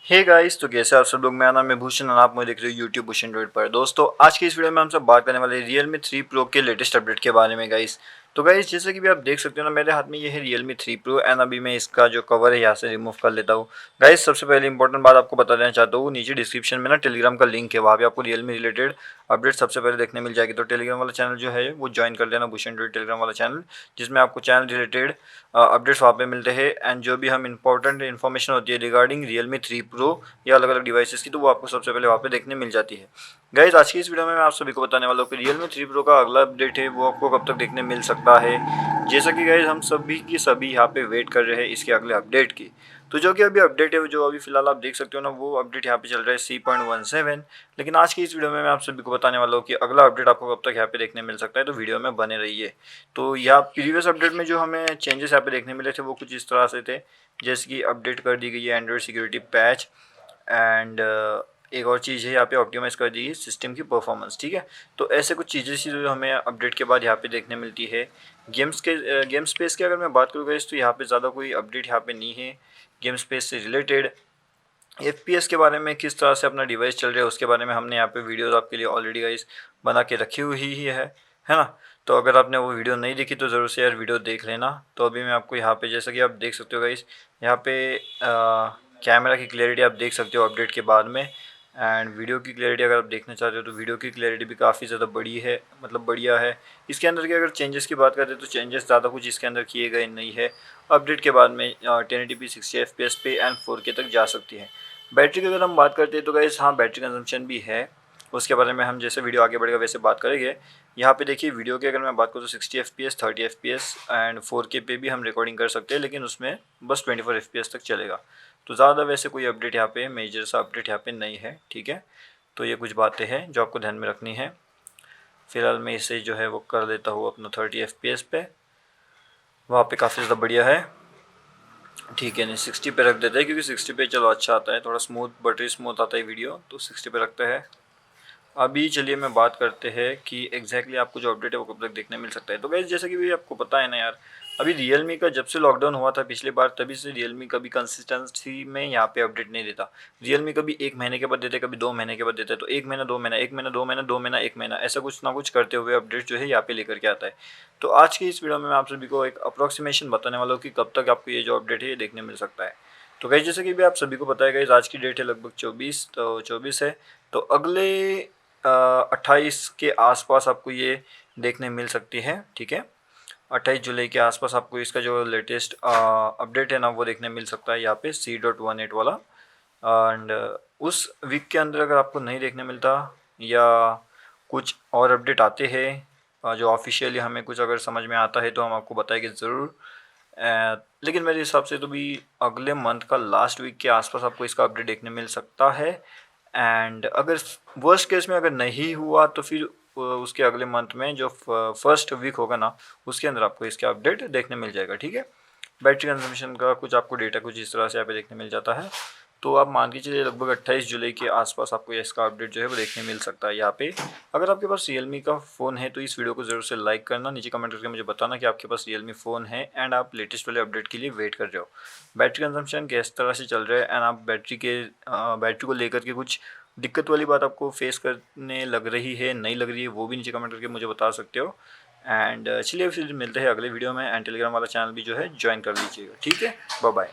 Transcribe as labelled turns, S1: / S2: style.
S1: Hey guys, तो कैसे आप सब लोग। मेरा नाम है भूषण और आप मुझे देख रहे हो यूट्यूब BhushanDroid पर। दोस्तों, आज की इस वीडियो में हम सब बात करने वाले Realme 3 Pro के लेटेस्ट अपडेट के बारे में गाइस। तो गाइस, जैसे कि भी आप देख सकते हो ना, मेरे हाथ में ये है Realme 3 Pro एंड अभी मैं इसका जो कवर है यहाँ से रिमूव कर लेता हूँ। गाइस, सबसे पहले इंपॉर्टेंट बात आपको बता देना चाहता हूँ, नीचे डिस्क्रिप्शन में ना टेलीग्राम का लिंक है, वहाँ पे आपको Realme रिलेटेड अपडेट सबसे पहले देखने मिल जाएगी। तो टेलीग्राम वाला चैनल जो है वो ज्वाइन कर लेना, BhushanDroid टेलीग्राम वाला चैनल, जिसमें आपको चैनल रिलेटेड अपडेट्स वहाँ पे मिलते हैं एंड जो भी हम इंपॉर्टेंट इन्फॉर्मेशन होती है रिगार्डिंग Realme 3 Pro या अलग अलग डिवाइसेस की, तो वो आपको सबसे पहले वहाँ पे देखने मिल जाती है। गाइज, आज की इस वीडियो में मैं आप सभी को बताने वाला हूँ कि Realme 3 Pro का अगला अपडेट है वो आपको कब तक देखने मिल सकता है। जैसा कि गाइज हम सभी की सभी यहाँ पे वेट कर रहे हैं इसके अगले अपडेट की। तो जो कि अभी अपडेट है, जो अभी फिलहाल आप देख सकते हो ना, वो अपडेट यहाँ पे चल रहा है 3.17। लेकिन आज की इस वीडियो में मैं आप सभी को बताने वाला हूँ कि अगला अपडेट आपको कब तक यहाँ पे देखने मिल सकता है, तो वीडियो में बने रहिए। तो यहाँ प्रीवियस अपडेट में जो हमें चेंजेस यहाँ पे देखने मिले थे वो कुछ इस तरह से थे, जैसे कि अपडेट कर दी गई है एंड्रॉयड सिक्योरिटी पैच एंड एक और चीज़ है यहाँ पे ऑप्टिमाइज कर दी है सिस्टम की परफॉर्मेंस। ठीक है, तो ऐसे कुछ चीज़ें जो हमें अपडेट के बाद यहाँ पे देखने मिलती है। गेम स्पेस की अगर मैं बात करूँगा तो यहाँ पे ज़्यादा कोई अपडेट यहाँ पे नहीं है गेम स्पेस से रिलेटेड। FPS के बारे में, किस तरह से अपना डिवाइस चल रहा है उसके बारे में हमने यहाँ पे वीडियोस आपके लिए ऑलरेडी गाइस बना के रखी हुई ही है ना। तो अगर आपने वो वीडियो नहीं देखी तो ज़रूर से यार वीडियो देख लेना। तो अभी मैं आपको यहाँ पे, जैसा कि आप देख सकते हो गाइस, यहाँ पे कैमरा की क्लैरिटी आप देख सकते हो अपडेट के बाद में, एंड वीडियो की क्लैरिटी अगर आप देखना चाहते हो तो वीडियो की क्लैरिटी भी काफ़ी ज़्यादा बड़ी है, मतलब बढ़िया है। इसके अंदर की अगर चेंजेस की बात करें तो चेंजेस ज़्यादा कुछ इसके अंदर किए गए नहीं है। अपडेट के बाद में 1080p 60 FPS पे एंड 4K तक जा सकती है। बैटरी की अगर हम बात करते हैं तो गाइस हाँ, बैटरी कंजम्पशन भी है, उसके बारे में हम जैसे वीडियो आगे बढ़ेगा वैसे बात करेंगे। यहाँ पे देखिए, वीडियो की अगर मैं बात करूँ तो 60 FPS 30 FPS एंड 4K पे भी हम रिकॉर्डिंग कर सकते हैं, लेकिन उसमें बस 24 FPS तक चलेगा। तो ज़्यादा वैसे कोई अपडेट यहाँ पे, मेजर सा अपडेट यहाँ पे नहीं है। ठीक है, तो ये कुछ बातें हैं जो आपको ध्यान में रखनी है। फिलहाल मैं इसे जो है वो कर देता हूँ अपना 30 FPS पे, वहाँ पे काफ़ी ज़्यादा बढ़िया है। ठीक है, नहीं 60 पे रख देते हैं, क्योंकि 60 पे चलो अच्छा आता है, थोड़ा स्मूथ, बटरी स्मूथ आता है वीडियो, तो 60 पे रखते हैं। अभी चलिए मैं बात करते हैं कि एग्जैक्टली आपको जो अपडेट है वो कब तक देखने मिल सकता है। तो गाइस, जैसे कि भी आपको पता है ना यार, अभी Realme का जब से लॉकडाउन हुआ था पिछली बार, तभी से Realme कभी कंसिस्टेंसी में यहाँ पे अपडेट नहीं देता। Realme कभी 1 महीने के बाद देते, कभी 2 महीने के बाद देते, तो 1 महीना 2 महीना, 1 महीना 2 महीना, 2 महीना 1 महीना, ऐसा कुछ ना कुछ करते हुए अपडेट जो है यहाँ पे लेकर के आता है। तो आज की इस वीडियो में मैं आप सभी को एक अप्रोक्सीमेशन बताने वाला हूँ कि कब तक आपको ये जो अपडेट है ये देखने मिल सकता है। तो गाइस, जैसे कि भी आप सभी को पता है गाइस, आज की डेट है लगभग 24, तो 24 है। तो अगले 28 के आसपास आपको ये देखने मिल सकती है। ठीक है, 28 जुलाई के आसपास आपको इसका जो लेटेस्ट अपडेट है ना वो देखने मिल सकता है यहाँ पे C.18 वाला। एंड उस वीक के अंदर अगर आपको नहीं देखने मिलता या कुछ और अपडेट आते हैं जो ऑफिशियली हमें कुछ अगर समझ में आता है तो हम आपको बताएंगे ज़रूर। लेकिन मेरे हिसाब से तो भी अगले मंथ का लास्ट वीक के आसपास आपको इसका अपडेट देखने मिल सकता है। एंड अगर वर्स्ट केस में अगर नहीं हुआ तो फिर उसके अगले मंथ में जो फर्स्ट वीक होगा ना, उसके अंदर आपको इसका अपडेट देखने मिल जाएगा। ठीक है, बैटरी कंजम्पशन का कुछ आपको डेटा कुछ इस तरह से यहाँ पे देखने मिल जाता है। तो आप मान के चलिए लगभग 28 जुलाई के आसपास आपको इसका अपडेट जो है वो देखने मिल सकता है यहाँ पे। अगर आपके पास Realme का फ़ोन है तो इस वीडियो को ज़रूर से लाइक करना, नीचे कमेंट करके मुझे बताना कि आपके पास Realme फ़ोन है एंड आप लेटेस्ट वाले अपडेट के लिए वेट कर रहे हो। बैटरी कंजम्पशन किस तरह से चल रहा है एंड आप बैटरी को लेकर के कुछ दिक्कत वाली बात आपको फेस करने लग रही है, नहीं लग रही है, वो भी नीचे कमेंट करके मुझे बता सकते हो। एंड चलिए फिर मिलते हैं अगले वीडियो में, एंड टेलीग्राम वाला चैनल भी जो है ज्वाइन कर लीजिएगा। ठीक है, बाय बाय।